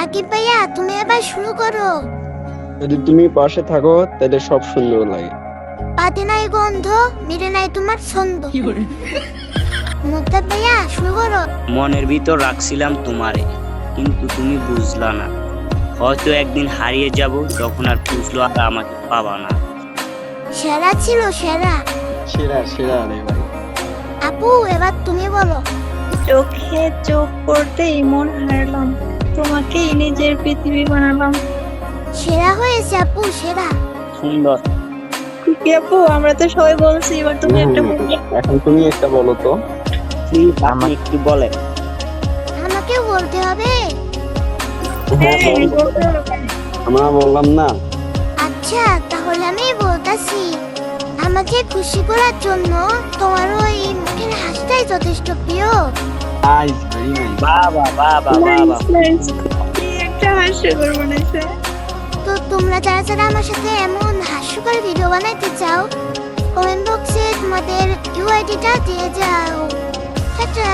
সাকিব ভাইয়া তুমি এবার শুরু করো। যদি তুমি পাশে থাকো তাহলে সব সুন্দর লাগে। পাতে নাই গন্ধ, মিলে নাই তোমার ছন্দ। মুক্তার ভাইয়া শুরু করো। মনের ভিতর রাখছিলাম তোমারে, কিন্তু তুমি বুঝলা না। হয়তো একদিন হারিয়ে যাব, তখন আর খুঁজলো আর আমাকে পাবা না। সেরা ছিল সেরা। সেরা সেরা রে ভাই। আপু এবার তুমি বলো। চোখে চোখ পড়তেই মন হারালাম, তোমাকেই নিজের পৃথিবী বানালাম। সেরা হয়েছে আপু সেরা। সুন্দর। কি আপু, আমরা তো সবাই বলছি, এবার তুমি একটা বলো। এখন তুমি একটা বলো তো। প্লিজ আপনি একটু বলেন। আমাকেও বলতে হবে? হ্যাঁ, বলতে হবে। আমরা বললাম না। আচ্ছা তাহলে আমি বলতাছি। আমাকে খুশি করার জন্য তোমার ওই মুখের হাসিটাই যথেষ্ট প্রিয়। Nice, very nice. বাবা বাবা বাবা। Nice, nice. কি একটা হাস্যকর বানাইছে। তো তোমরা যারা যারা আমার সাথে এমন হাস্যকর ভিডিও বানাইতে চাও, কমেন্ট বক্সে তোমাদের ইউআইডিটা দিয়ে যাও। টাটা।